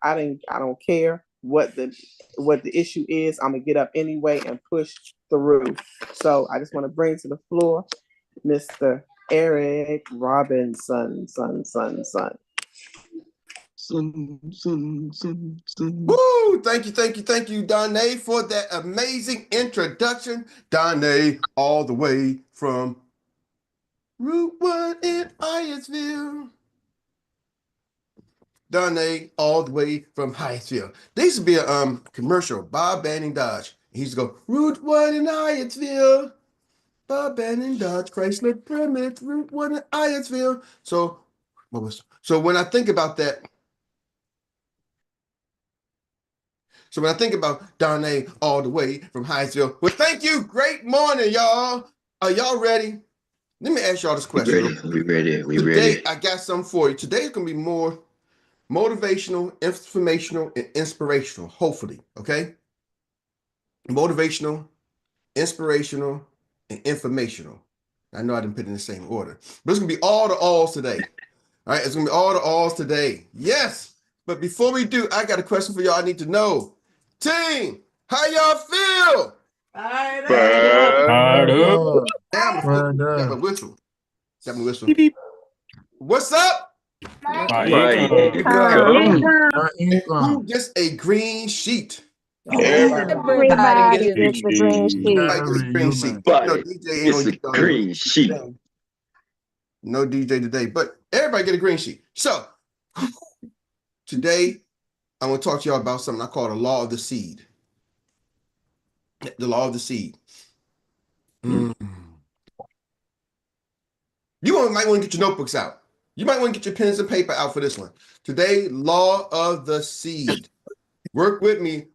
I don't care what the issue is. I'm gonna get up anyway and push through. So I just want to bring to the floor Mr. Erik Robinson, son. Woo! Thank you, Donnie, for that amazing introduction. Donnie, all the way from Route 1 in Hyattsville. Donnie, all the way from Hyattsville. There used to be a commercial, Bob Banning Dodge. He used to go, Route 1 in Hyattsville. Bob Banning Dodge, Chrysler Plymouth, Route 1 in Hyattsville. So when I think about that, so when I think about Donnie all the way from Hyattsville, well, thank you. Great morning, y'all. Are y'all ready? Let me ask y'all this question. We ready. Today, I got something for you. Today is going to be more motivational, informational, and inspirational, hopefully, okay? Motivational, inspirational, and informational. I know I didn't put it in the same order, but it's going to be all the alls today. All right, it's going to be all the alls today. Yes, but before we do, I got a question for y'all I need to know. Team, how y'all feel? Fired up. Got my whistle. What's up? Who gets a green sheet? Everybody gets the green sheet. No, DJ ain't It's a green sheet. No DJ today, but everybody get a green sheet. So today, I want to talk to y'all about something I call the law of the seed. The law of the seed. You might want to get your notebooks out. You might want to get your pens and paper out for this one. Today, law of the seed. Work with me,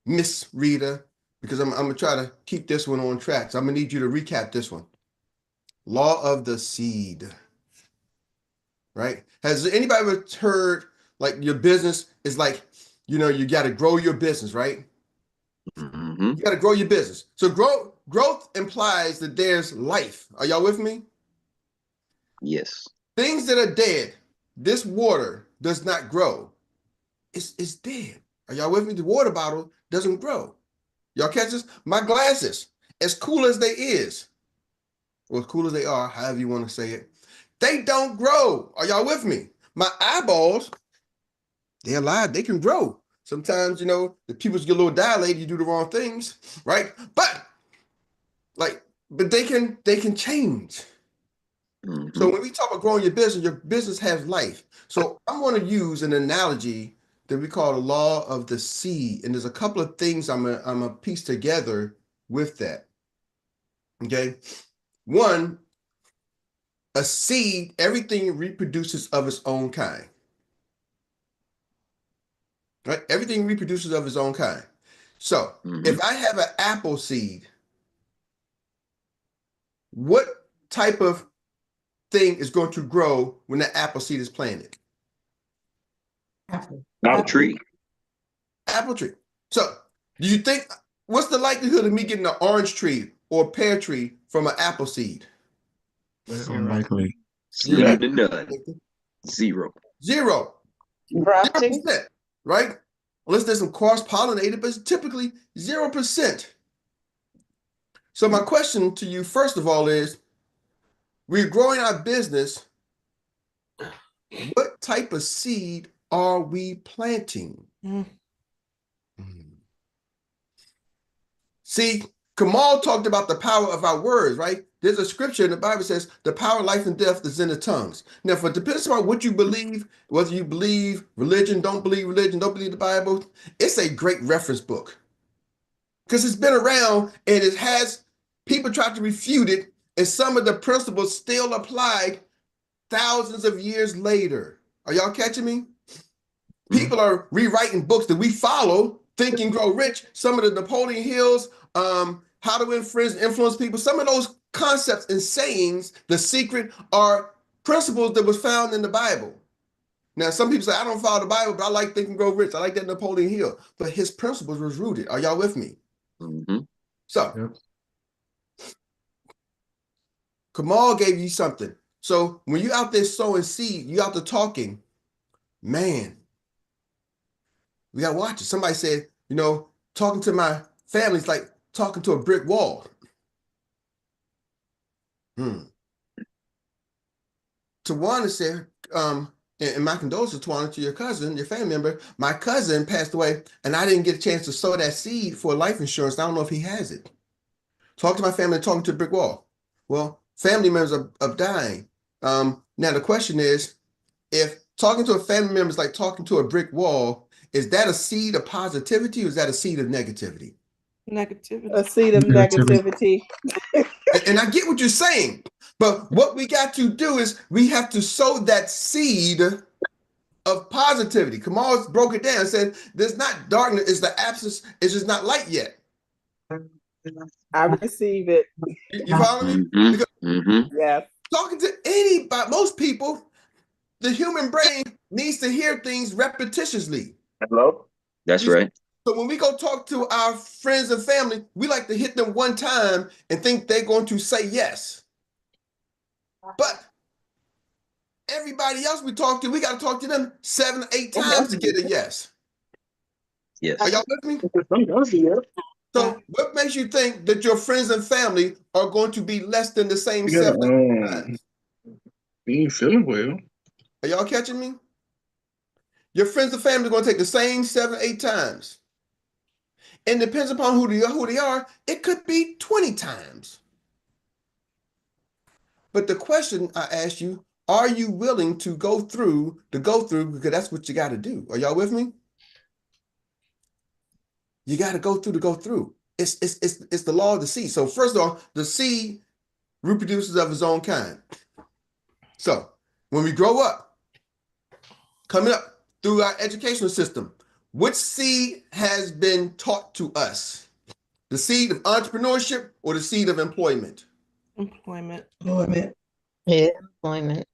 Miss Rita, because I'm going to try to keep this one on track. So I'm going to need you to recap this one. Law of the seed. Right? Has anybody ever heard like your business is like, you got to grow your business, right? You got to grow your business. So growth implies that there's life. Are y'all with me? Yes. Things that are dead, this water does not grow. It's dead. Are y'all with me? The water bottle doesn't grow. Y'all catch this? My glasses, as cool as they is, or as cool as they are, however you want to say it, they don't grow. Are y'all with me? My eyeballs, they're alive. They can grow. Sometimes, the pupils get a little dilated, you do the wrong things, right? But they can change. So when we talk about growing your business has life. So I'm going to use an analogy that we call the law of the seed. And there's a couple of things I'm a piece together with that. Okay. One, a seed, everything reproduces of its own kind. Right? Everything reproduces of its own kind. So if I have an apple seed, what type of thing is going to grow when the apple seed is planted? Apple tree. Apple tree. So do you think, what's the likelihood of me getting an orange tree or pear tree from an apple seed? Unlikely. Slim to none. Zero. 0%, right? Unless there's some cross-pollinated, but it's typically 0%. So my question to you, first of all, is we're growing our business. What type of seed are we planting? See, Kamal talked about the power of our words, right? There's a scripture in the Bible that says the power of life and death is in the tongues. Now, for it depends on what you believe, whether you believe religion, don't believe the Bible, it's a great reference book. Because it's been around and it has people try to refute it, and some of the principles still apply thousands of years later. Are y'all catching me? People are rewriting books that we follow, Think and Grow Rich, some of the Napoleon Hills, How to Influence People, some of those concepts and sayings, The Secret, are principles that was found in the Bible. Now, some people say, I don't follow the Bible, but I like Think and Grow Rich. I like that Napoleon Hill. But his principles was rooted. Are y'all with me? So, Kamal gave you something. So when you're out there sowing seed, you're out there talking, Man, we gotta watch it. Somebody said, you know, talking to my family is like talking to a brick wall. Tawana said, and my condolences, Tawana, to your cousin, your family member. My cousin passed away, and I didn't get a chance to sow that seed for life insurance. I don't know if he has it. Talk to my family, talking to a brick wall. Well, family members are dying. Now the question is, if talking to a family member is like talking to a brick wall, is that a seed of positivity or is that a seed of negativity? Negativity. A seed of negativity. And I get what you're saying, but what we got to do is we have to sow that seed of positivity. Kamal broke it down and said, there's not darkness, it's the absence, it's just not light yet. I receive it. You follow me? Because Yes. talking to anybody, most people, the human brain needs to hear things repetitiously. Hello? That's right. So when we go talk to our friends and family, we like to hit them one time and think they're going to say yes. But everybody else we talk to, we got to talk to them 7 or 8 times to get a yes. Yes. Are y'all with me? So what makes you think that your friends and family are going to be less than the same 7 or 8 times? You ain't feeling well. Are y'all catching me? Your friends and family are going to take the same 7 or 8 times. And depends upon who they are, it could be 20 times. But the question I ask you, are you willing to go through, because that's what you got to do. Are y'all with me? You got to go through. It's the law of the seed. So first of all, the seed reproduces of its own kind. So when we grow up, coming up through our educational system, which seed has been taught to us? The seed of entrepreneurship or the seed of employment? Employment. Yeah, employment.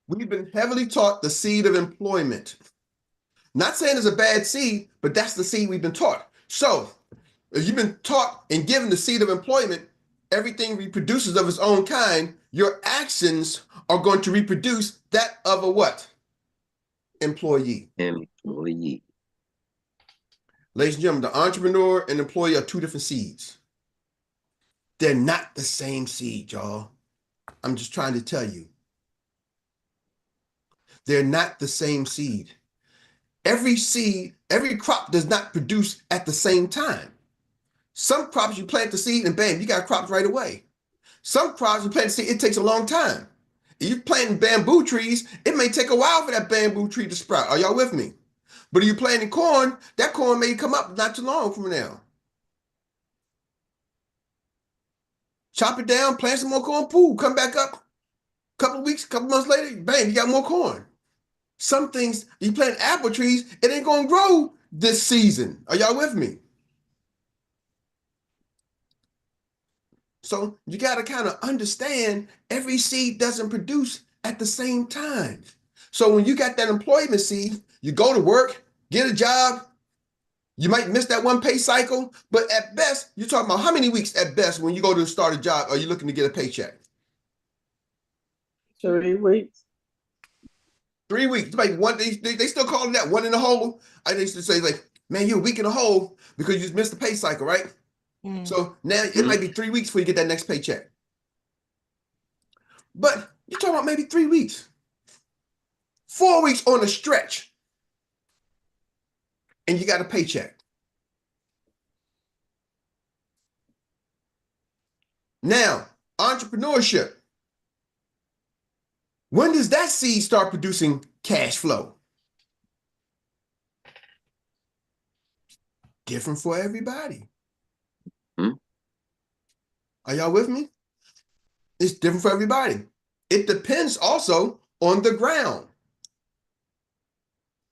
We've been heavily taught the seed of employment. Not saying it's a bad seed, but that's the seed we've been taught. So if you've been taught and given the seed of employment, everything reproduces of its own kind, your actions are going to reproduce that of a what? Employee. Employee. Ladies and gentlemen, the entrepreneur and employee are 2 different seeds. They're not the same seed, y'all. I'm just trying to tell you. They're not the same seed. Every seed, every crop does not produce at the same time. Some crops you plant the seed and bam, you got crops right away. Some crops you plant the seed, it takes a long time. If you're planting bamboo trees, it may take a while for that bamboo tree to sprout. Are y'all with me? But if you're planting corn, that corn may come up not too long from now. Chop it down, plant some more corn, pooh, come back up. Couple of weeks, couple months later, bang, you got more corn. Some things, you plant apple trees, it ain't gonna grow this season. Are y'all with me? So you gotta kind of understand every seed doesn't produce at the same time. So when you got that employment seed, you go to work, get a job, you might miss that one pay cycle, but at best, you're talking about how many weeks at best when you go to start a job are you looking to get a paycheck? 3 weeks. 3 weeks. Like one, they still call it that, one in the hole. I used to say like, man, you're a week in the hole because you just missed the pay cycle, right? So now it might be 3 weeks before you get that next paycheck. But you're talking about maybe 3 weeks. 4 weeks on a stretch. And you got a paycheck. Now, entrepreneurship. When does that seed start producing cash flow? Different for everybody. Are y'all with me? It's different for everybody. It depends also on the ground.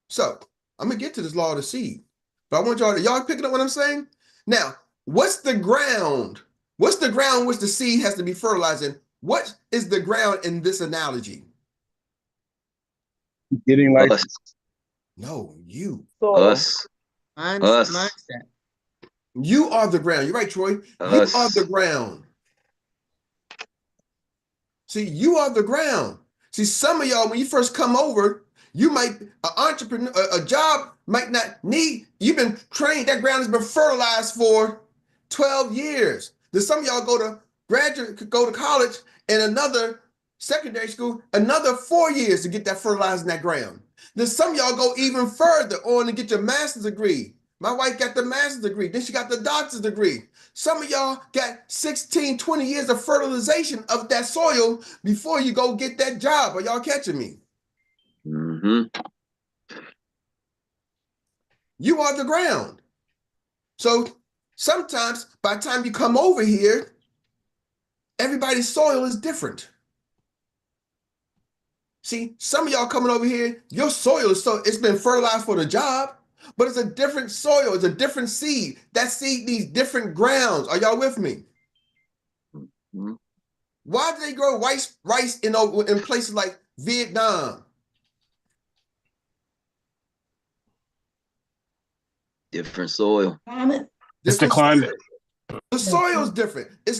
So I'm gonna get to this law of the seed, but I want y'all picking up what I'm saying? Now, what's the ground? What's the ground which the seed has to be fertilized in? What is the ground in this analogy? Getting like Us. No, you. Us. Mindset. You are the ground. You're right, Troy. You are the ground. See, you are the ground. See, some of y'all, when you first come over, you might, an entrepreneur, a job might not need, you've been trained, that ground has been fertilized for 12 years. Then some of y'all go to college and another secondary school, another 4 years to get that fertilized in that ground. Then some of y'all go even further on and get your master's degree. My wife got the master's degree, then she got the doctor's degree. Some of y'all got 16, 20 years of fertilization of that soil before you go get that job. Are y'all catching me? Mm-hmm. You are the ground. So sometimes by the time you come over here, everybody's soil is different. See, some of y'all coming over here, your soil is it's been fertilized for the job, but it's a different soil, it's a different seed. That seed needs different grounds. Are y'all with me? Mm-hmm. Why do they grow rice in places like Vietnam? Different soil. It's the climate. The soil is different. The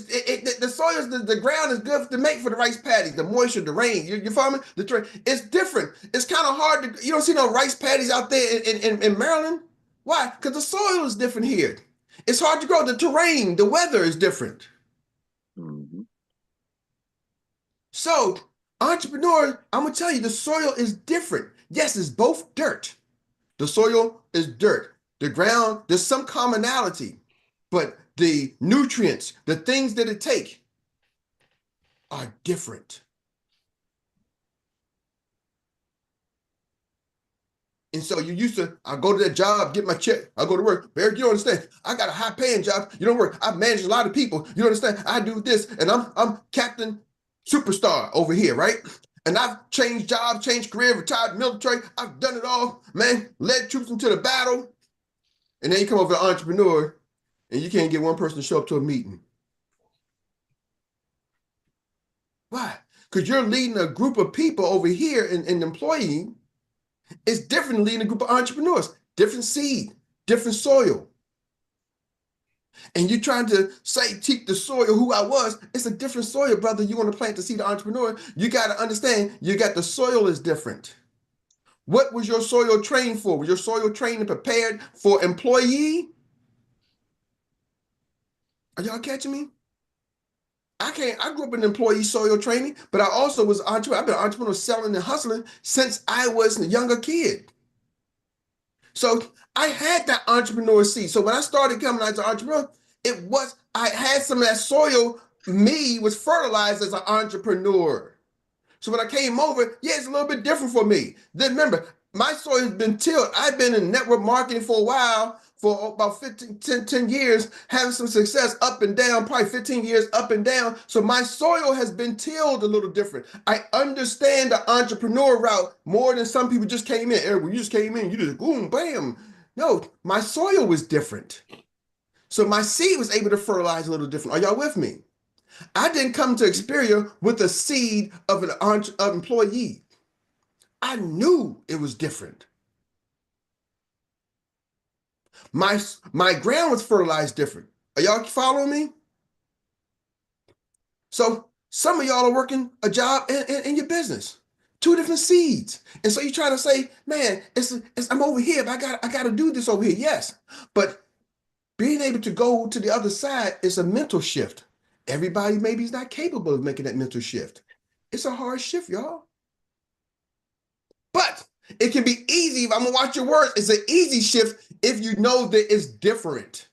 soil is the ground is good to make for the rice paddies, the moisture, the rain. You follow me? It's different. It's kind of hard to, you don't see no rice paddies out there in Maryland. Why? Because the soil is different here. It's hard to grow. The terrain, the weather is different. Mm-hmm. So, entrepreneurs, I'm gonna tell you, the soil is different. Yes, it's both dirt. The soil is dirt. The ground, there's some commonality, but the nutrients, the things that it take are different. And so you used to, I go to that job, get my check, I go to work. Eric, you don't understand. I got a high paying job. You don't work. I manage a lot of people. You don't understand. I do this, and I'm Captain Superstar over here, right? And I've changed jobs, changed career, retired military. I've done it all, man. Led troops into the battle. And then you come over to entrepreneur, and you can't get one person to show up to a meeting. Why? Because you're leading a group of people over here in employee. It's different than leading a group of entrepreneurs. Different seed, different soil. And you're trying to teach the soil who I was. It's a different soil, brother. You want to plant the seed of entrepreneur. You got to understand, the soil is different. What was your soil trained for? Was your soil trained and prepared for employee? Are y'all catching me? I grew up in employee soil training, but I also was entrepreneur. I've been an entrepreneur selling and hustling since I was a younger kid. So I had that entrepreneur seed. So when I started coming out as an entrepreneur, I had some of that soil. Me was fertilized as an entrepreneur. So when I came over, yeah, it's a little bit different for me. Then remember, my soil has been tilled. I've been in network marketing for a while, for about 10 years, having some success up and down, probably 15 years up and down. So my soil has been tilled a little different. I understand the entrepreneur route more than some people just came in. Eric, when you just came in, you just boom, bam. No, my soil was different. So my seed was able to fertilize a little different. Are y'all with me? I didn't come to Experior with the seed of an employee. I knew it was different. My ground was fertilized different. Are y'all following me? So some of y'all are working a job in your business, 2 different seeds. And so you're trying to say, man, I'm over here, but I got to do this over here. Yes, but being able to go to the other side is a mental shift. Everybody maybe is not capable of making that mental shift. It's a hard shift, y'all. But it can be easy. If I'm gonna watch your words, it's an easy shift if you know that it's different.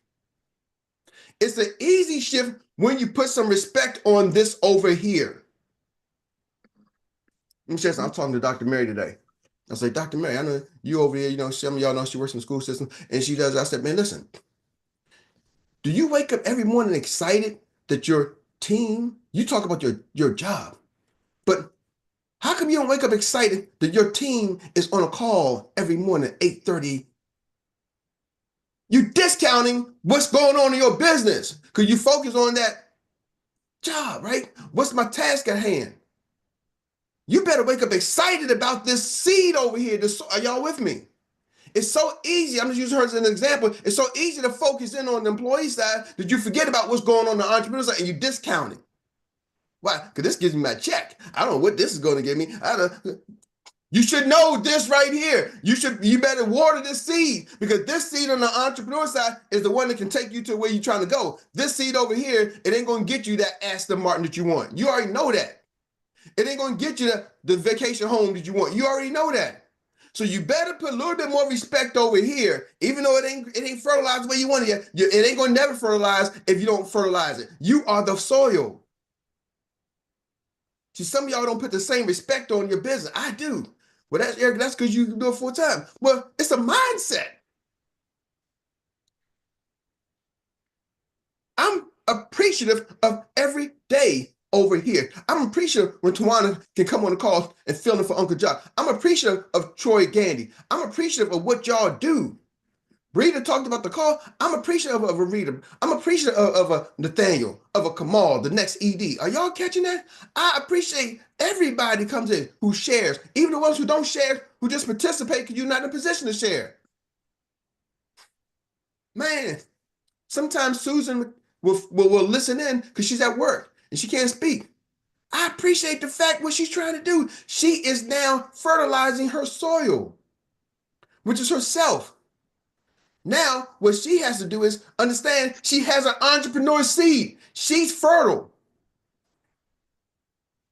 It's an easy shift when you put some respect on this over here. I'm talking to Dr. Meri today. I say, Dr. Meri, I know you over here, some of y'all know she works in the school system, and she does. I said, man, listen, do you wake up every morning excited that your team, you talk about your job, but how come you don't wake up excited that your team is on a call every morning at 8:30? You're discounting what's going on in your business because you focus on that job, right? What's my task at hand? You better wake up excited about this seed over here. Are y'all with me? It's so easy. I'm just using her as an example. It's so easy to focus in on the employee side that you forget about what's going on the entrepreneur side and you discount it. Why? Because this gives me my check. I don't know what this is going to give me. I don't. You should know this right here. You better water this seed, because this seed on the entrepreneur side is the one that can take you to where you're trying to go. This seed over here, it ain't going to get you that Aston Martin that you want. You already know that. It ain't going to get you the vacation home that you want. You already know that. So you better put a little bit more respect over here, even though it ain't fertilized the way you want it yet. It ain't going to never fertilize if you don't fertilize it. You are the soil. See, some of y'all don't put the same respect on your business. I do. Well, that's Eric, that's because you do it full time. Well, it's a mindset. I'm appreciative of every day over here. I'm appreciative when Tawana can come on the call and fill in for Uncle John. I'm appreciative of Troy Gandy. I'm appreciative of what y'all do. Rita talked about the call. I'm appreciative of a Rita. I'm appreciative of a Nathaniel, of a Kamal, the next ED. Are y'all catching that? I appreciate everybody comes in who shares, even the ones who don't share, who just participate because you're not in a position to share. Man, sometimes Susan will listen in because she's at work and she can't speak. I appreciate the fact what she's trying to do. She is now fertilizing her soil, which is herself. Now, what she has to do is understand she has an entrepreneur seed. She's fertile.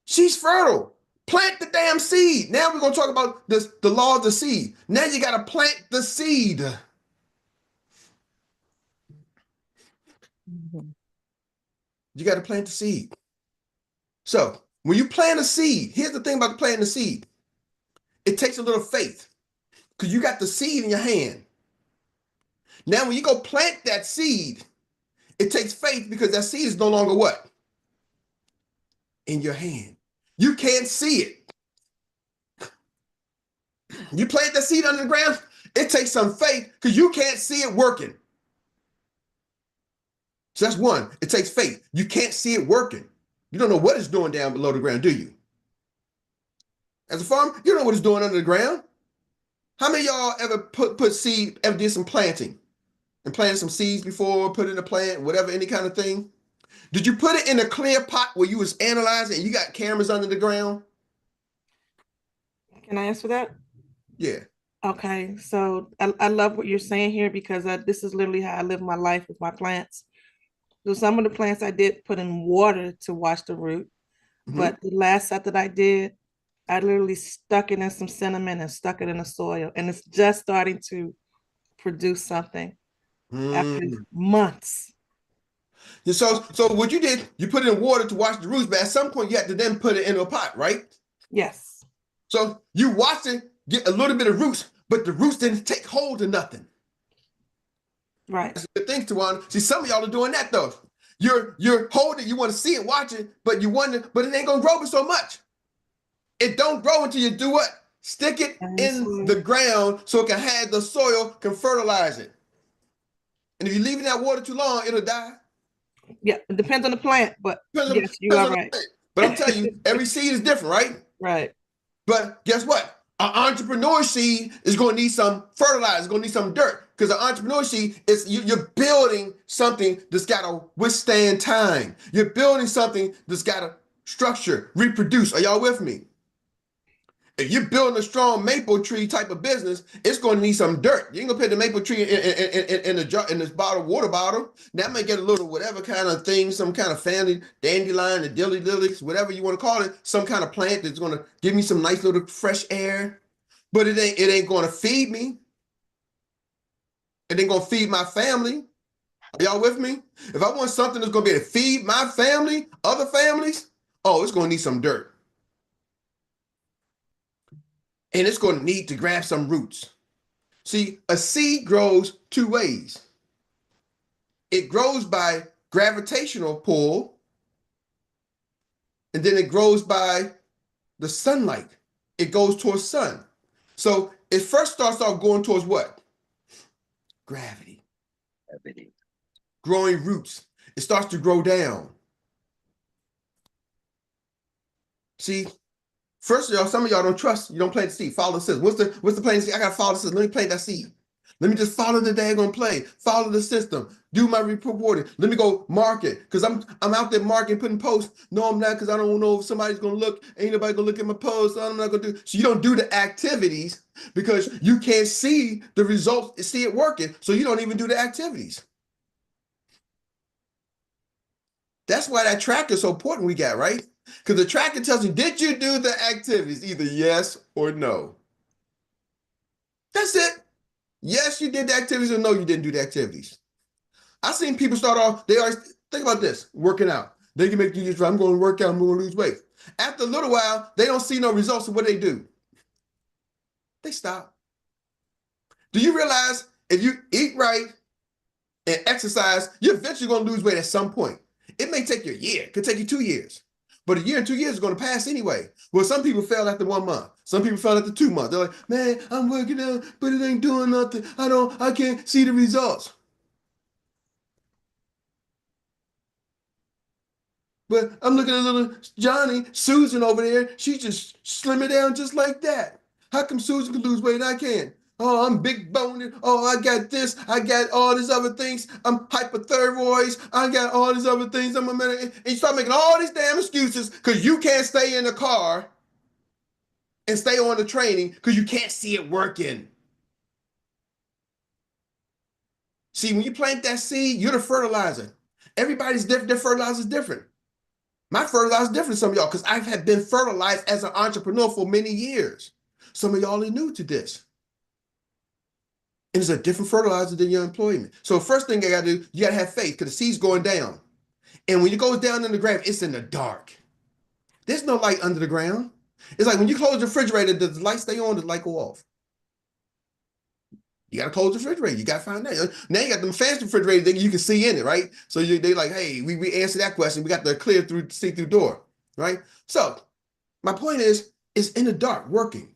She's fertile. Plant the damn seed. Now we're going to talk about the law of the seed. Now you got to plant the seed. You got to plant the seed. So when you plant a seed, here's the thing about planting the seed. It takes a little faith because you got the seed in your hand. Now, when you go plant that seed, it takes faith because that seed is no longer what? In your hand. You can't see it. You plant that seed under the ground, it takes some faith because you can't see it working. So that's one. It takes faith. You can't see it working. You don't know what it's doing down below the ground, do you? As a farmer, you don't know what it's doing under the ground. How many of y'all ever put seed, ever did some planting? And planted some seeds before, put in a plant, whatever, any kind of thing? Did you put it in a clear pot where you was analyzing and you got cameras under the ground? Can I answer that? Yeah. Okay, so I love what you're saying here because this is literally how I live my life with my plants. So some of the plants I did put in water to wash the root, but the last set that I did, I literally stuck it in some cinnamon and stuck it in the soil, and it's just starting to produce something after months. So what you did, you put it in water to wash the roots, but at some point you had to then put it in a pot, right? Yes. So you watched it get a little bit of roots, but the roots didn't take hold of nothing. Right. That's the thing, Tawana. See, some of y'all are doing that though. You're holding, you want to see it, watch it, but you wonder, but it ain't gonna grow so much. It don't grow until you do what? Stick it in the ground so it can have the soil, can fertilize it. And if you leave it in that water too long, it'll die. Yeah, it depends on the plant, but yes, you are right. But I'm telling you, every seed is different, right? Right. But guess what? An entrepreneur seed is going to need some fertilizer, it's going to need some dirt. Because an entrepreneur seed is you're building something that's got to withstand time. You're building something that's got to structure, reproduce. Are y'all with me? If you're building a strong maple tree type of business, it's going to need some dirt. You ain't gonna put the maple tree in a jar, in this water bottle. That may get a little whatever kind of thing, some kind of family dandelion, the dilly lilies, whatever you want to call it, some kind of plant that's going to give me some nice little fresh air. But it ain't going to feed me. It ain't going to feed my family. Are y'all with me? If I want something that's going to be able to feed my family, other families, oh, it's going to need some dirt. And it's going to need to grab some roots. See, a seed grows two ways. It grows by gravitational pull, and then it grows by the sunlight. It goes towards sun. So it first starts off going towards what? Gravity. Growing roots. It starts to grow down. See, first of all, some of y'all don't trust. You don't plant the seed. Follow the system. What's the plant seed? I gotta follow the system. Let me plant that seed. Let me just follow the daggone play, follow the system, do my reporting. Let me go market because I'm out there marketing, putting posts. No, I'm not because I don't know if somebody's gonna look. Ain't nobody gonna look at my posts. So I'm not gonna do. So you don't do the activities because you can't see the results, see it working. So you don't even do the activities. That's why that tracker is so important. We got right because the tracker tells you, did you do the activities? Either yes or no. That's it. Yes, you did the activities, or no, you didn't do the activities. I've seen people start off, they always think about this, working out. They can make you just, I'm going to work out, I'm going to lose weight. After a little while, they don't see no results, so what do? They stop. Do you realize if you eat right and exercise, you're eventually going to lose weight at some point. It may take you a year, it could take you 2 years. But a year and 2 years is going to pass anyway. Well, some people fail after 1 month. Some people fail after 2 months. They're like, man, I'm working out, but it ain't doing nothing. I can't see the results. But I'm looking at little Johnny, Susan over there. She just slim it down just like that. How come Susan can lose weight and I can't? Oh, I'm big boned. Oh, I got this. I got all these other things. I'm hypothyroid. I got all these other things. And you start making all these damn excuses because you can't stay in the car and stay on the training because you can't see it working. See, when you plant that seed, you're the fertilizer. Everybody's different. Their fertilizer is different. My fertilizer is different than some of y'all because I have been fertilized as an entrepreneur for many years. Some of y'all are new to this. And it's a different fertilizer than your employment. So first thing I got to do, you got to have faith because the seed's going down. And when it goes down in the ground, it's in the dark. There's no light under the ground. It's like when you close the refrigerator, does the light stay on, does the light go off? You got to close the refrigerator. You got to find that. Now you got them fancy refrigerators that you can see in it, right? So they like, hey, we answered that question. We got the clear through see-through door, right? So my point is, it's in the dark working.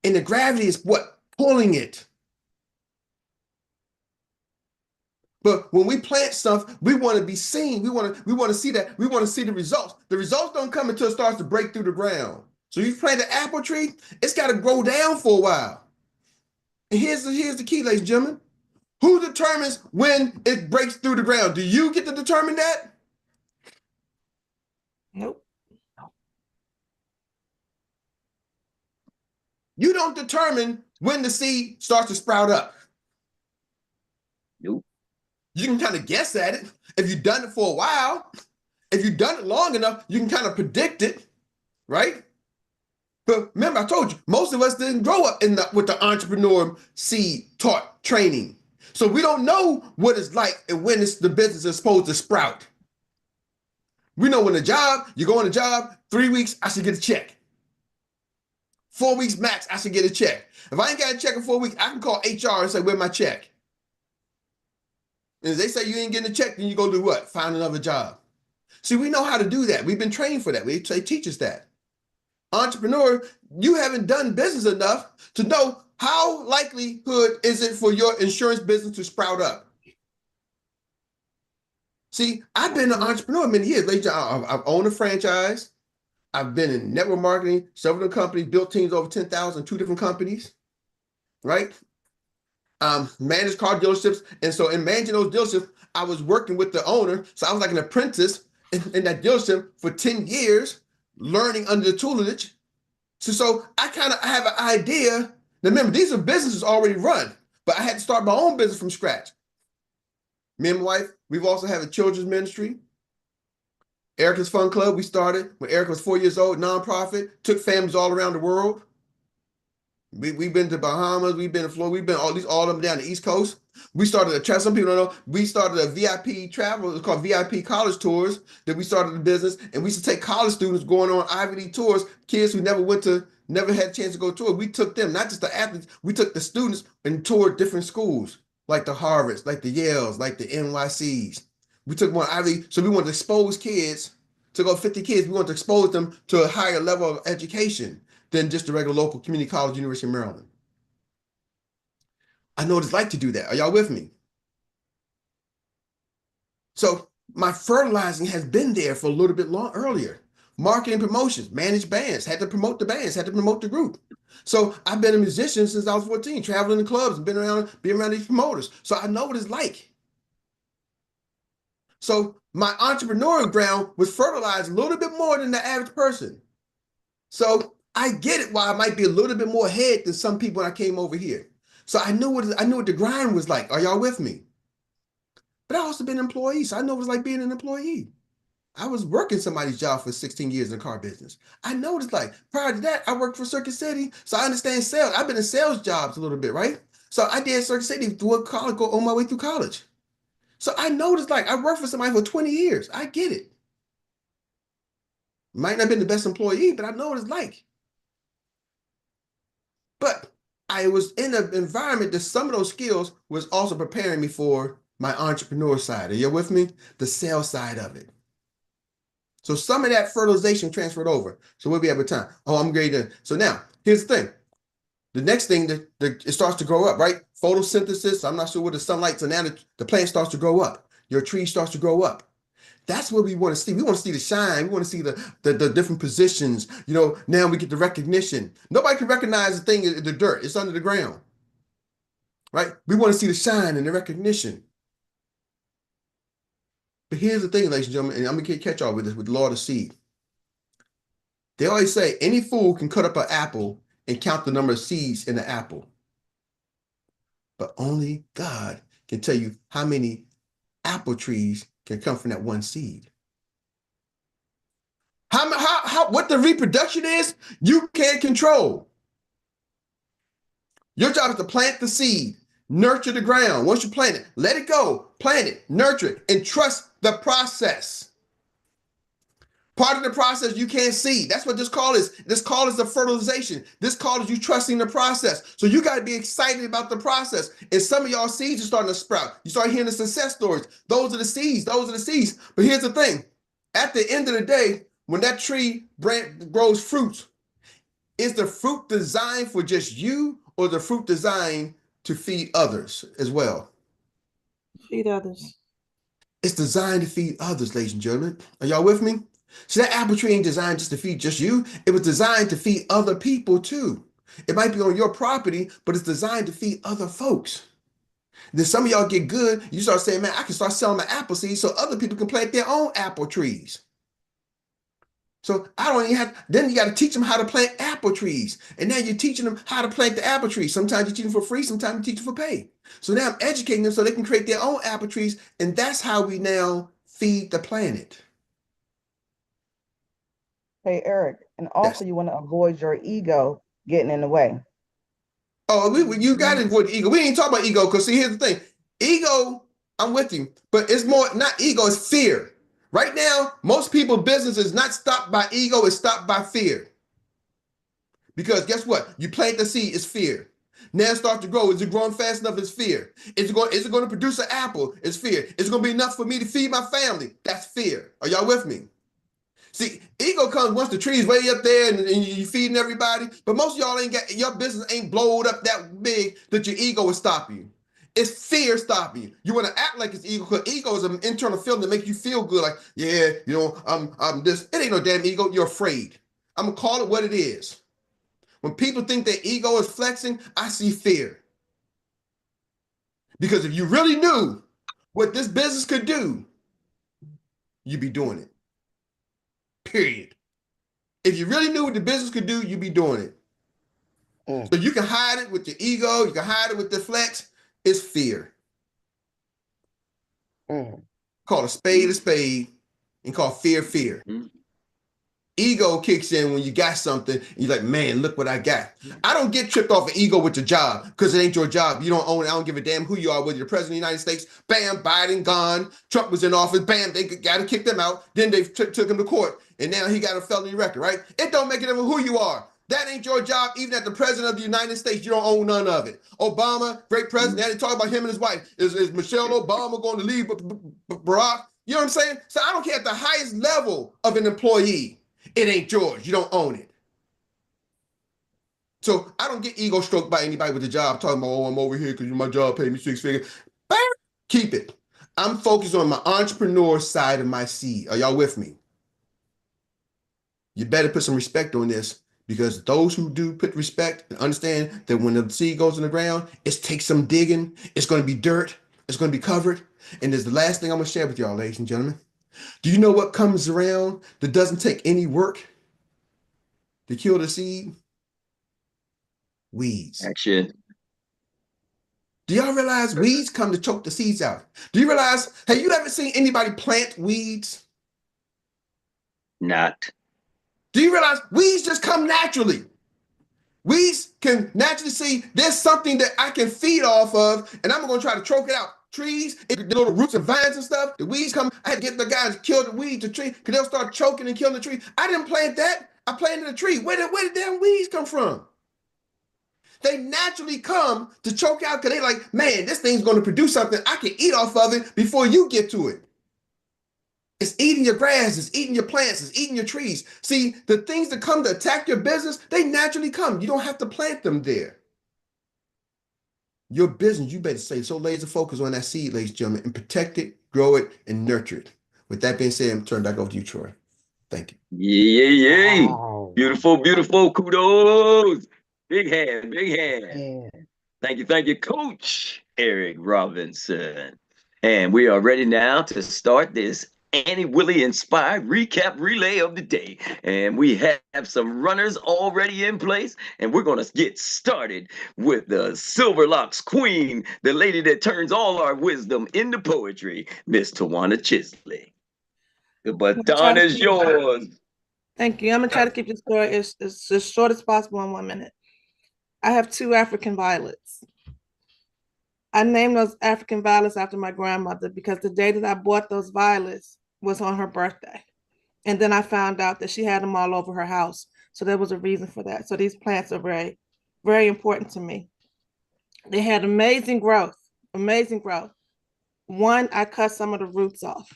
And the gravity is what? Pulling it. But when we plant stuff, we want to be seen. We want to see that. We want to see the results. The results don't come until it starts to break through the ground. So you plant an apple tree, it's got to grow down for a while. And here's the key, ladies and gentlemen. Who determines when it breaks through the ground? Do you get to determine that? Nope. You don't determine when the seed starts to sprout up. Nope. You can kind of guess at it. If you've done it for a while, if you've done it long enough, you can kind of predict it, right? But remember, I told you, most of us didn't grow up with the entrepreneur seed taught training. So we don't know what it's like and when the business is supposed to sprout. We know when you go on a job, 3 weeks, I should get a check. 4 weeks max, I should get a check. If I ain't got a check in 4 weeks, I can call HR and say, where's my check? And if they say you ain't getting a check, then you go do what? Find another job. See, we know how to do that. We've been trained for that. They teach us that. Entrepreneur, you haven't done business enough to know how likelihood is it for your insurance business to sprout up. See, I've been an entrepreneur many years. I've owned a franchise. I've been in network marketing, several companies, built teams over 10,000, 2 different companies, right? Managed car dealerships. And so in managing those dealerships, I was working with the owner. So I was like an apprentice in that dealership for 10 years, learning under the tutelage. So I kind of have an idea. Now remember, these are businesses already run, but I had to start my own business from scratch. Me and my wife, we've also had a children's ministry. Erica's Fun Club, we started when Erica was 4 years old, nonprofit, took families all around the world. We've been to Bahamas, we've been to Florida, we've been all of them down the East Coast. We started a travel, some people don't know, we started a VIP travel, it's called VIP college tours, that we started the business, and we used to take college students going on Ivy League tours, kids who never had a chance to go tour. We took them, not just the athletes, we took the students and toured different schools, like the Harvards, like the Yales, like the NYCs. We took one Ivy League, so we wanted to expose kids, took over 50 kids, we wanted to expose them to a higher level of education than just the regular local community college, University of Maryland. I know what it's like to do that. Are y'all with me? So my fertilizing has been there for a little bit earlier. marketing promotions, managed bands, had to promote the bands, had to promote the group. So I've been a musician since I was 14, traveling in clubs and being around these promoters. So I know what it's like. So my entrepreneurial ground was fertilized a little bit more than the average person. So I get it why I might be a little bit more ahead than some people when I came over here. So I knew what the grind was like. Are y'all with me? But I also been an employee, so I know what it's like being an employee. I was working somebody's job for 16 years in the car business. I know what it's like. Prior to that, I worked for Circuit City, so I understand sales. I've been in sales jobs a little bit, right? So I did Circuit City through college, go on my way through college. So I know what it's like. I worked for somebody for 20 years. I get it. Might not have been the best employee, but I know what it's like. But I was in an environment that some of those skills was also preparing me for my entrepreneur side. Are you with me? The sales side of it. So some of that fertilization transferred over. So we'll be able to time. Oh, I'm great. So now, here's the thing. The next thing that it starts to grow up, right? Photosynthesis. I'm not sure what the sunlight. So now the plant starts to grow up. Your tree starts to grow up. That's what we want to see. We want to see the shine. We want to see the different positions. You know, now we get the recognition. Nobody can recognize the thing in the dirt. It's under the ground, right? We want to see the shine and the recognition. But here's the thing, ladies and gentlemen, and I'm going to catch y'all with this, with the law of the seed. They always say any fool can cut up an apple and count the number of seeds in the apple. But only God can tell you how many apple trees can come from that one seed. What the reproduction is, you can't control. Your job is to plant the seed, nurture the ground. Once you plant it, let it go, plant it, nurture it, and trust the process. Part of the process you can't see. That's what this call is. This call is the fertilization. This call is you trusting the process. So you got to be excited about the process. And some of y'all seeds are starting to sprout. You start hearing the success stories. Those are the seeds. Those are the seeds. But here's the thing. At the end of the day, when that tree grows fruit, is the fruit designed for just you or the fruit designed to feed others as well? Feed others. It's designed to feed others, ladies and gentlemen. Are y'all with me? So that apple tree ain't designed just to feed just you. It was designed to feed other people too. It might be on your property, but it's designed to feed other folks. Then some of y'all get good. You start saying, man, I can start selling my apple seeds so other people can plant their own apple trees. So I don't even have, then you got to teach them how to plant apple trees. And now you're teaching them how to plant the apple trees. Sometimes you teach them for free, sometimes you teach them for pay. So now I'm educating them so they can create their own apple trees. And that's how we now feed the planet. Hey, Eric, and also you want to avoid your ego getting in the way. Oh, you got to avoid the ego. We ain't talking about ego because see, here's the thing. Ego, I'm with you, but it's more, not ego, it's fear. Right now, most people's business is not stopped by ego, it's stopped by fear. Because guess what? You plant the seed, it's fear. Now it starts to grow. Is it growing fast enough? It's fear. Is it going to produce an apple? It's fear. Is it going to be enough for me to feed my family? That's fear. Are y'all with me? See, ego comes once the tree's way up there and you feeding everybody. But most of y'all ain't got, your business ain't blowed up that big that your ego will stop you. It's fear stopping you. You want to act like it's ego because ego is an internal feeling that makes you feel good. Like, yeah, you know, I'm this. It ain't no damn ego. You're afraid. I'm going to call it what it is. When people think their ego is flexing, I see fear. Because if you really knew what this business could do, you'd be doing it. Period. If you really knew what the business could do, you'd be doing it. So you can hide it with your ego. You can hide it with the flex. It's fear. Call a spade and call fear fear. Ego kicks in when you got something and you're like, man, look what I got. I don't get tripped off of ego with your job because it ain't your job. You don't own it. I don't give a damn who you are, whether you're the president of the United States. Bam, Biden gone. Trump was in office. Bam, they got to kick them out. Then they took him to court and now he got a felony record, right? It don't make it ever who you are. That ain't your job. Even as the president of the United States, you don't own none of it. Obama, great president. Now they talk about him and his wife. Is Michelle Obama going to leave Barack? You know what I'm saying? So I don't care at the highest level of an employee. It ain't yours. You don't own it. So I don't get ego stroked by anybody with a job talking about, oh, I'm over here because my job paid me 6 figures. Keep it. I'm focused on my entrepreneur side of my seed. Are y'all with me? You better put some respect on this, because those who do put respect and understand that when the seed goes in the ground, it takes some digging. It's going to be dirt. It's going to be covered. And there's the last thing I'm going to share with y'all, ladies and gentlemen. Do you know what comes around that doesn't take any work to kill the seed? Weeds. Action. Do y'all realize weeds come to choke the seeds out? Do you realize, have you ever seen anybody plant weeds? Not. Do you realize weeds just come naturally? Weeds can naturally see there's something that I can feed off of, and I'm going to try to choke it out. Trees, the little roots and vines and stuff, the weeds come. I had to get the guys to kill the weeds, the tree, because they'll start choking and killing the tree. I didn't plant that. I planted a tree. Where did damn weeds come from? They naturally come to choke out because they're like, man, this thing's going to produce something. I can eat off of it before you get to it. It's eating your grass, it's eating your plants, it's eating your trees. See, the things that come to attack your business, they naturally come. You don't have to plant them there. Your business, you better stay so laser focused on that seed, ladies and gentlemen, and protect it, grow it, and nurture it. With that being said, I'm turning back over to you, Troy. Thank you. Yeah. Wow. Beautiful, beautiful. Kudos. Big hand, big hand. Yeah. Thank you, Coach Erik Robinson. And we are ready now to start this Annie Willie inspired recap relay of the day. And we have some runners already in place, and we're going to get started with the Silver Locks Queen, the lady that turns all our wisdom into poetry, Miss Tawana Chisley. The baton is yours. Thank you. I'm gonna try to keep this story as short as possible in 1 minute. I have 2 African violets. I named those African violets after my grandmother because the day that I bought those violets was on her birthday. And then I found out that she had them all over her house. So there was a reason for that. So these plants are very, very important to me. They had amazing growth, amazing growth. One, I cut some of the roots off,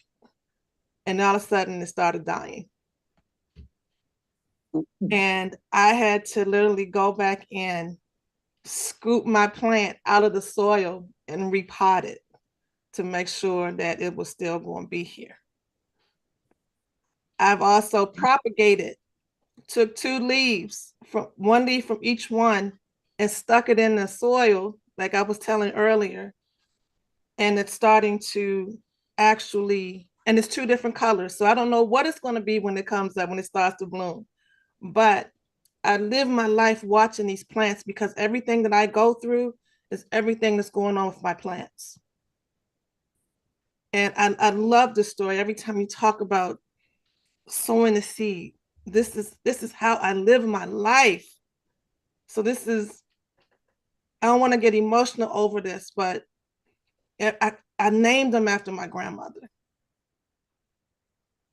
and all of a sudden it started dying. And I had to literally go back in, scoop my plant out of the soil and repot it to make sure that it was still going to be here. I've also propagated, took 2 leaves, from 1 leaf from each one, and stuck it in the soil, like I was telling earlier. And it's starting to actually, and it's 2 different colors. So I don't know what it's going to be when it comes up, when it starts to bloom. But I live my life watching these plants because everything that I go through is everything that's going on with my plants. And I love this story. Every time you talk about sowing the seed, this is how I live my life. So this is, I don't want to get emotional over this, but I named them after my grandmother.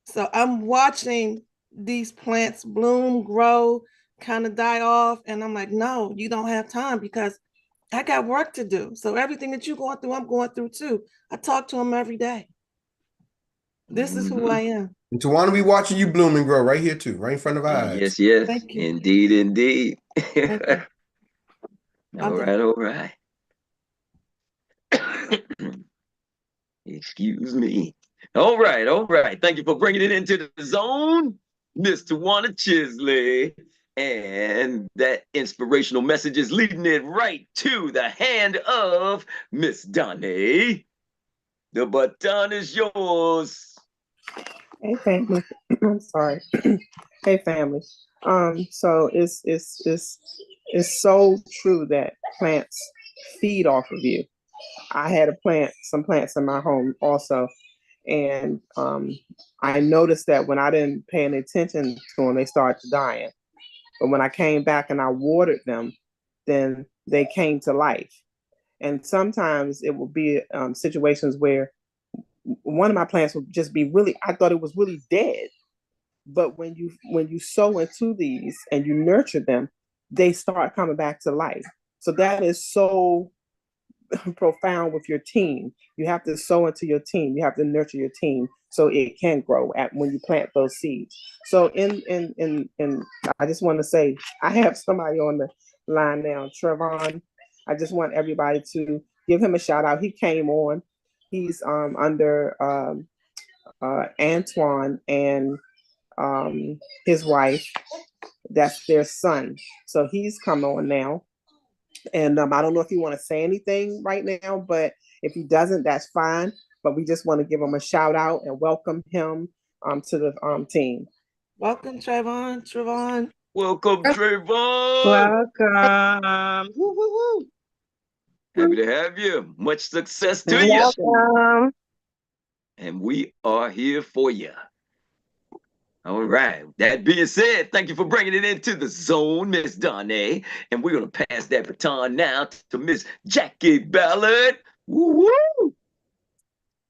So I'm watching these plants bloom, grow, kind of die off. And I'm like, no, you don't have time because I got work to do. So everything that you're going through, I'm going through too. I talk to them every day. This is who I am. And Tawana, we watching you bloom and grow right here too, right in front of our eyes. Yes. Thank you. Indeed. Thank you. All right. Excuse me. All right. Thank you for bringing it into the zone, Miss Tawana Chisley. And that inspirational message is leading it right to the hand of Miss Donnie. The baton is yours. Hey family. I'm sorry. Hey family. So it's so true that plants feed off of you. I had some plants in my home also, and I noticed that when I didn't pay any attention to them, they started dying. But when I came back and I watered them, then they came to life. And sometimes it will be situations where one of my plants would just be really, I thought it was really dead. But when you sow into these and you nurture them, they start coming back to life. So that is so profound with your team. You have to sow into your team. You have to nurture your team so it can grow when you plant those seeds. So in I just want to say, I have somebody on the line now, Trevon. I just want everybody to give him a shout out. He came on. He's under Antoine and his wife. That's their son. So he's come on now. And I don't know if you want to say anything right now, but if he doesn't, that's fine. But we just want to give him a shout out and welcome him to the team. Welcome, Trevon. Welcome, Trayvon. Welcome. Woo, woo, woo. Happy to have you. Much success to you. Welcome. And we are here for you. All right. That being said, thank you for bringing it into the zone, Miss Donnie. And we're going to pass that baton now to Miss Jackie Ballard. Woo-woo!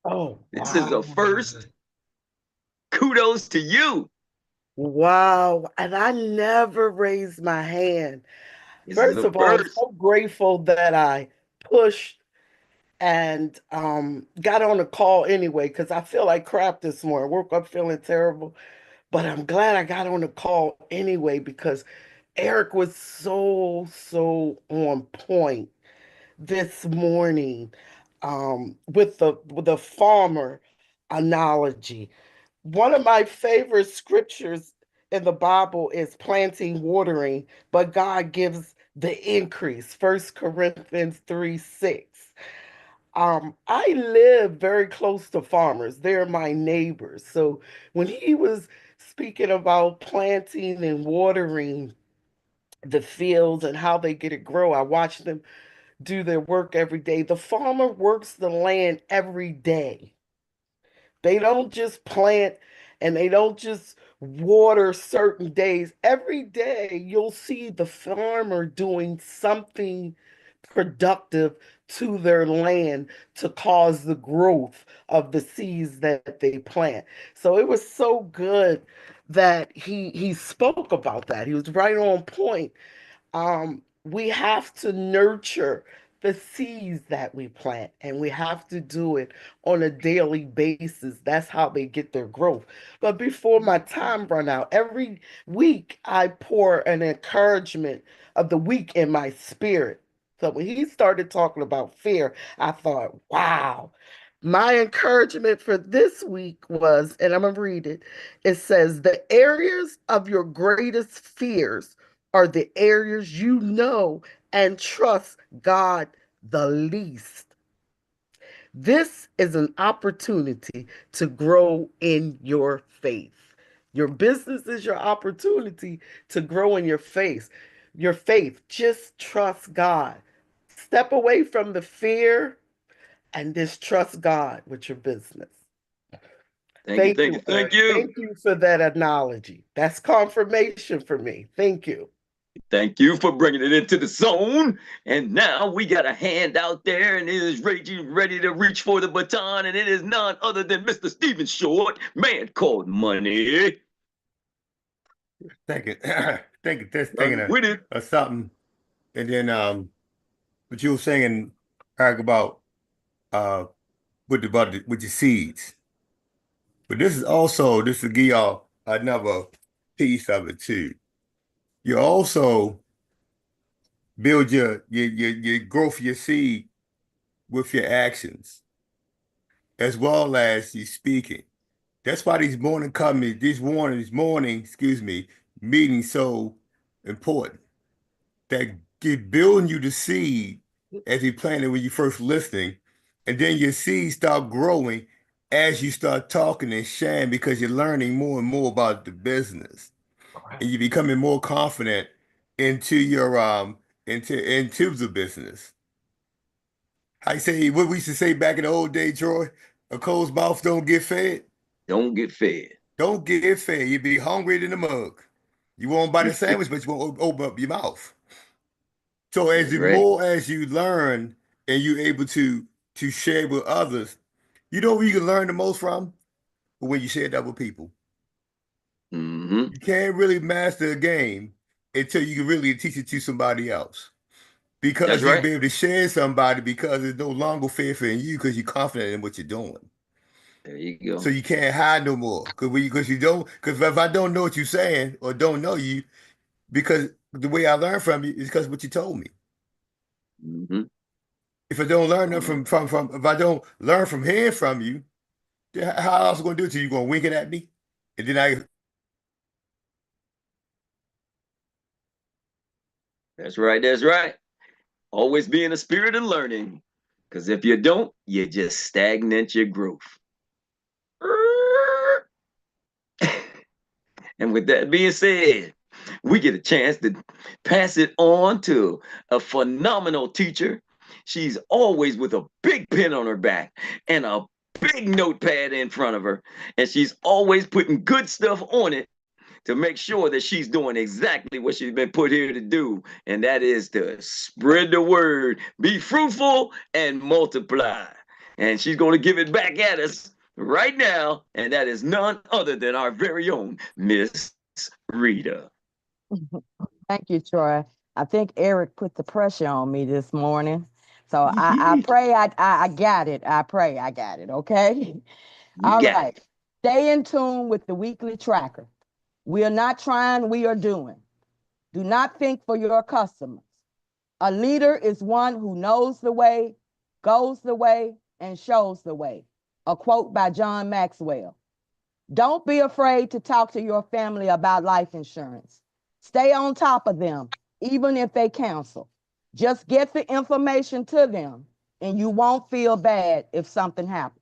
Oh, This is a first. Kudos to you. Wow. And I never raised my hand. This First is a of all, I'm first. so grateful that I pushed and got on a call anyway, because I feel like crap this morning. Woke up feeling terrible, but I'm glad I got on the call anyway because Eric was so on point this morning with the farmer analogy. One of my favorite scriptures in the Bible is planting, watering, but God gives the increase. 1 Corinthians 3:6. I live very close to farmers. They're my neighbors. So when he was speaking about planting and watering the fields and how they get it grow, I watch them do their work every day. The farmer works the land every day. They don't just plant and they don't just water certain days. Every day you'll see the farmer doing something productive to their land to cause the growth of the seeds that they plant. So it was so good that he spoke about that. He was right on point. We have to nurture the seeds that we plant, and we have to do it on a daily basis. That's how they get their growth. But before my time run out, every week I pour an encouragement of the week in my spirit. So when he started talking about fear, I thought, wow. My encouragement for this week was, and I'm going to read it. It says, the areas of your greatest fears are the areas you know and trust God the least. This is an opportunity to grow in your faith. Your business is your opportunity to grow in your faith. Your faith, just trust God. Step away from the fear and just trust God with your business. Thank you. Thank you for that analogy. That's confirmation for me. Thank you. Thank you for bringing it into the zone. And now we got a hand out there and it is ready to reach for the baton. And it is none other than Mr. Stephen Short, man called Money. Thank you. Thank you. Just thinking With it. of something. And then what you were saying, Eric, about with your seeds. But this will give y'all another piece of it too. You also build your growth, your seed with your actions, as well as your speaking. That's why these morning meetings so important. That get building you the seed as you plant it when you first listening, and then your seeds start growing as you start talking and sharing because you're learning more and more about the business, and you're becoming more confident into your into the business. I say what we used to say back in the old day, Troy. A closed mouth don't get fed. Don't get fed. Don't get fed. You be hungry than a mug. You won't buy the sandwich, but you won't open up your mouth. So more as you learn and you're able to share with others, you know where you can learn the most from? When you share that with people. Mm-hmm. You can't really master a game until you can really teach it to somebody else. Because you'll be able to share somebody because it's no longer fair for you because you're confident in what you're doing. There you go. So you can't hide no more. Because if I don't know what you're saying or don't know you, because the way I learn from you is because of what you told me. Mm-hmm. If I don't learn if I don't learn from hearing from you, how else am I going to do it to you? You going to wink it at me? And then That's right. That's right. Always be in the spirit of learning. Because if you don't, you just stagnate your growth. And with that being said, we get a chance to pass it on to a phenomenal teacher. She's always with a big pen on her back and a big notepad in front of her. And she's always putting good stuff on it to make sure that she's doing exactly what she's been put here to do. And that is to spread the word, be fruitful, and multiply. And she's going to give it back at us right now. And that is none other than our very own Miss Rita. Thank you, Troy. I think Eric put the pressure on me this morning. So I pray I got it. I pray I got it. Okay. All right. Stay in tune with the weekly tracker. We are not trying, we are doing. Do not think for your customers. A leader is one who knows the way, goes the way, and shows the way. A quote by John Maxwell. Don't be afraid to talk to your family about life insurance. Stay on top of them, even if they cancel. Just get the information to them, and you won't feel bad if something happens.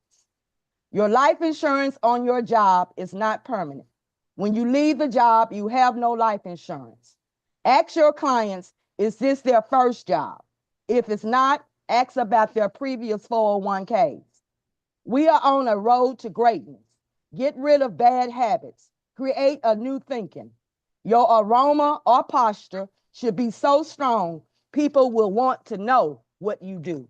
Your life insurance on your job is not permanent. When you leave the job, you have no life insurance. Ask your clients, is this their first job? If it's not, ask about their previous 401ks. We are on a road to greatness. Get rid of bad habits. Create a new thinking. Your aroma or posture should be so strong, people will want to know what you do.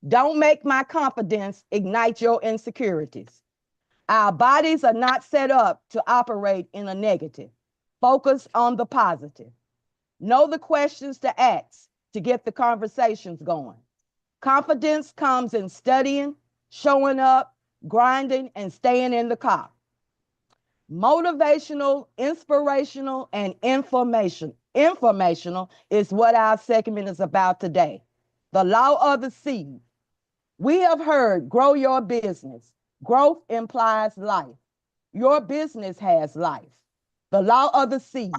Don't make my confidence ignite your insecurities. Our bodies are not set up to operate in a negative. Focus on the positive. Know the questions to ask to get the conversations going. Confidence comes in studying, showing up, grinding, and staying in the car. Motivational, inspirational, and informational is what our segment is about today. The law of the seed. We have heard grow your business. Growth implies life. Your business has life. The law of the seed.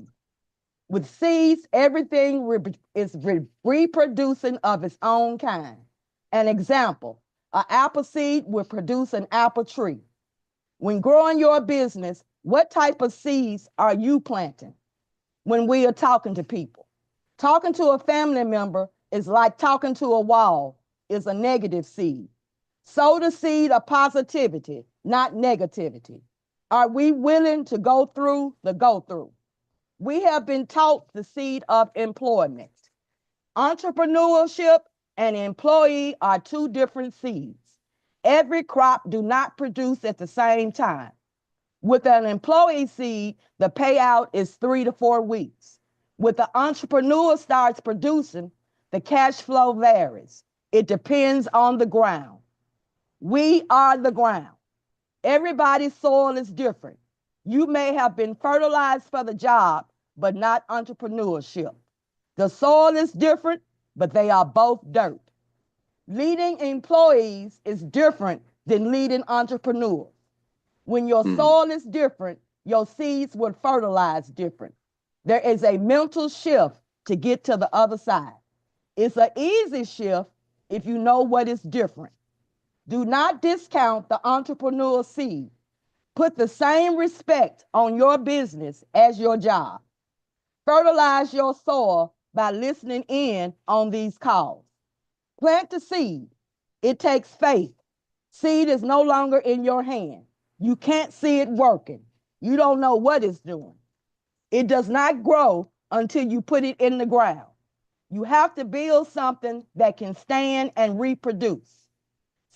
With seeds, everything is reproducing of its own kind. An example, an apple seed will produce an apple tree. When growing your business, what type of seeds are you planting when we are talking to people? Talking to a family member is like talking to a wall, is a negative seed. Sow the seed of positivity, not negativity. Are we willing to go through the go-through? We have been taught the seed of employment. Entrepreneurship and employee are two different seeds. Every crop do not produce at the same time. With an employee seed, the payout is 3 to 4 weeks. With the entrepreneur starts producing, the cash flow varies. It depends on the ground. We are the ground. Everybody's soil is different. You may have been fertilized for the job, but not entrepreneurship. The soil is different, but they are both dirt. Leading employees is different than leading entrepreneurs. When your soil is different, your seeds will fertilize different. There is a mental shift to get to the other side. It's an easy shift if you know what is different. Do not discount the entrepreneur seed. Put the same respect on your business as your job. Fertilize your soil by listening in on these calls. Plant the seed. It takes faith. Seed is no longer in your hand. You can't see it working. You don't know what it's doing. It does not grow until you put it in the ground. You have to build something that can stand and reproduce.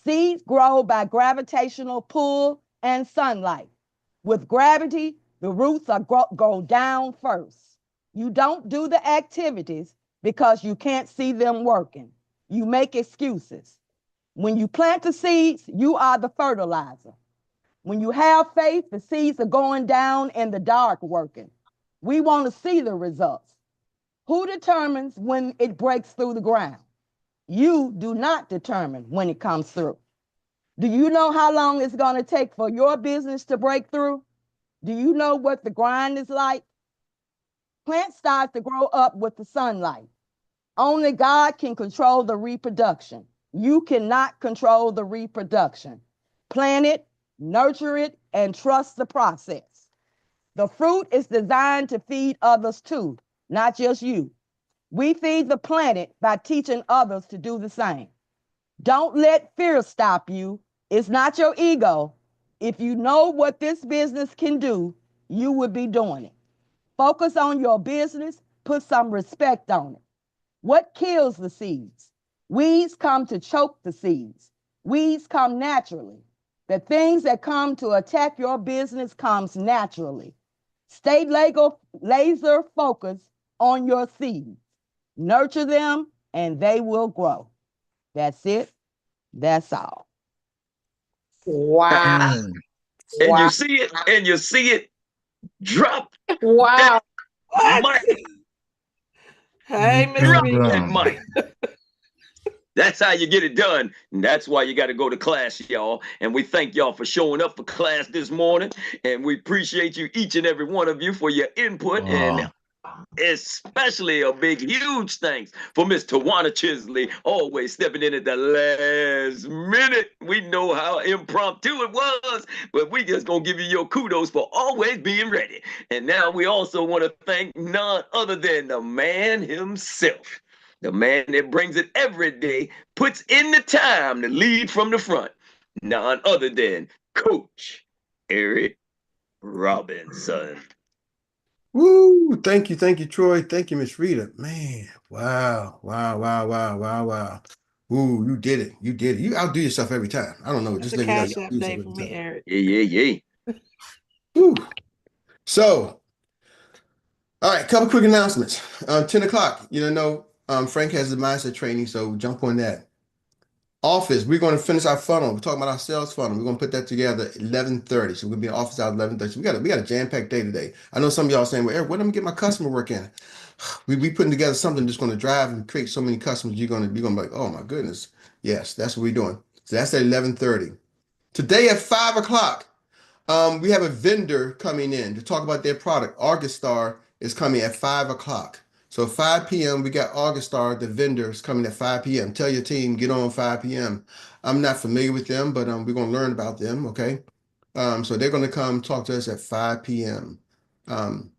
Seeds grow by gravitational pull and sunlight. With gravity, the roots go down first. You don't do the activities because you can't see them working. You make excuses. When you plant the seeds, you are the fertilizer. When you have faith, the seeds are going down in the dark working. We want to see the results. Who determines when it breaks through the ground? You do not determine when it comes through. Do you know how long it's going to take for your business to break through? Do you know what the grind is like? Plants start to grow up with the sunlight. Only God can control the reproduction. You cannot control the reproduction. Plant it, nurture it, and trust the process. The fruit is designed to feed others too, not just you. We feed the planet by teaching others to do the same. Don't let fear stop you. It's not your ego. If you know what this business can do, you would be doing it. Focus on your business, put some respect on it. What kills the seeds? Weeds come to choke the seeds. Weeds come naturally. The things that come to attack your business comes naturally. Stay laser focused on your seeds. Nurture them and they will grow. That's it. That's all. Wow. And you see it drop Wow. that mic. Hey, Miss Drop Rita. that mic. That's how you get it done. And that's why you got to go to class, y'all. And we thank y'all for showing up for class this morning. And we appreciate you, each and every one of you, for your input. And especially a big, huge thanks for Miss Tawana Chisley, always stepping in at the last minute. We know how impromptu it was, but we just gonna give you your kudos for always being ready. And now we also want to thank none other than the man himself, the man that brings it every day, puts in the time to lead from the front, none other than Coach Erik Robinson. Woo! Thank you, Troy. Thank you, Miss Rita. Man, wow. Ooh, you did it. You outdo yourself every time. I don't know. That's Just a let me know. cash app day for me, Eric. Yeah. Woo. So, all right, couple quick announcements. 10 o'clock, Frank has the mindset training, so jump on that. Office, we're going to finish our funnel. We're talking about our sales funnel. We're going to put that together at 11:30. So we're going to be in office at 11:30. So we got a jam-packed day today. I know some of y'all saying, well, Eric, when am I get my customer work in? We putting together something that's going to drive and create so many customers. You're going to be like, oh my goodness. Yes, that's what we're doing. So that's at 11:30. Today at 5 o'clock, we have a vendor coming in to talk about their product. Augustar is coming at 5 o'clock. So 5 p.m., we got Augustar, the vendors, coming at 5 p.m. Tell your team, get on 5 p.m. I'm not familiar with them, but we're going to learn about them, okay? So they're going to come talk to us at 5 p.m. And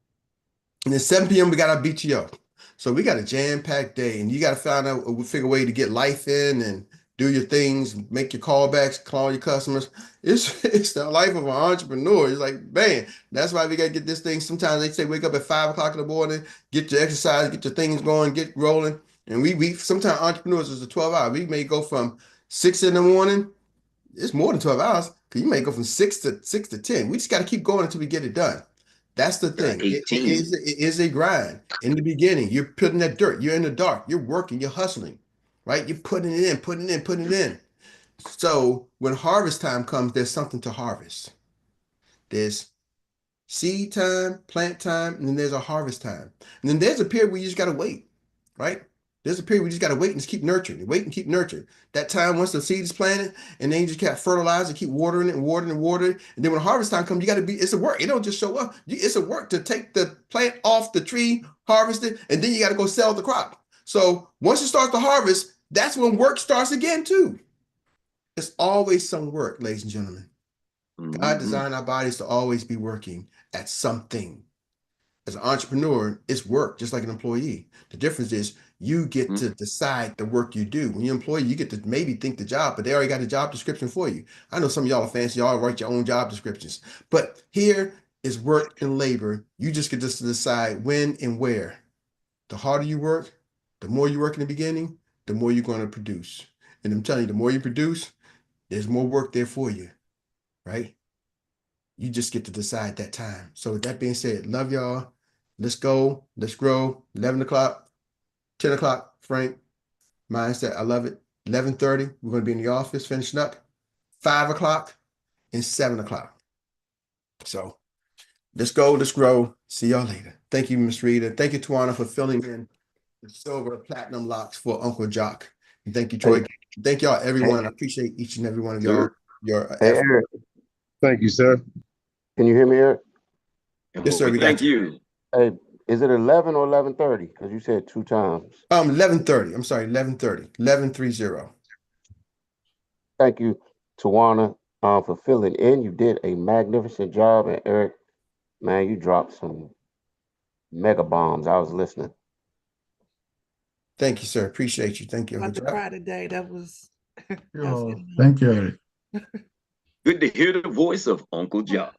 then 7 p.m., we got our BTO. So we got a jam-packed day, and you got to figure a way to get life in and do your things, make your callbacks, call your customers. It's the life of an entrepreneur. It's like, man, that's why we got to get this thing. Sometimes they say wake up at 5 o'clock in the morning, get your exercise, get your things going, get rolling. And we sometimes entrepreneurs is a 12 hour. We may go from 6 in the morning. It's more than 12 hours because you may go from 6 to 10. We just got to keep going until we get it done. That's the thing. It is a grind. In the beginning, you're putting that dirt. You're in the dark. You're working. You're hustling, right? You're putting it in. So when harvest time comes, there's something to harvest. There's seed time, plant time, and then there's a harvest time. And then there's a period where you just got to wait, right? There's a period where you just got to wait and just keep nurturing. Wait and keep nurturing. That time once the seed is planted, and then you just keep fertilizing, keep watering it and watering and watering. And then when harvest time comes, it's a work. It don't just show up. It's a work to take the plant off the tree, harvest it, and then you got to go sell the crop. So once it starts to harvest, that's when work starts again too. There's always some work, ladies and gentlemen. God designed our bodies to always be working at something. As an entrepreneur, it's work, just like an employee. The difference is you get to decide the work you do. When you're an employee, you get to maybe think the job, but they already got a job description for you. I know some of y'all are fancy, y'all write your own job descriptions. But here is work and labor. You just get to decide when and where. The harder you work, the more you work in the beginning, the more you're going to produce. And I'm telling you, the more you produce, there's more work there for you, right? You just get to decide that time. So with that being said, love y'all. Let's go. Let's grow. 11 o'clock, 10 o'clock, Frank. Mindset. I love it. 11:30, we're going to be in the office finishing up. 5 o'clock and 7 o'clock. So let's go. Let's grow. See y'all later. Thank you, Ms. Rita. Thank you, Tawana, for filling in the silver platinum locks for Uncle Jock. And thank you, Troy. Thank y'all, everyone. I appreciate each and every one of y'all. Your effort. Eric. Thank you, sir. Can you hear me, Eric? Yes, sir. We Thank got you. you. Hey, Is it 11 or 11:30? Because you said 2 times. 11:30. I'm sorry, 11:30. 11:30. Thank you, Tawana, for filling in. You did a magnificent job. And Eric, man, you dropped some mega bombs. I was listening. Thank you, sir. Appreciate you. Thank you. About Good to job. cry today. That was Thank you, Eric. Good to hear the voice of Uncle Josh.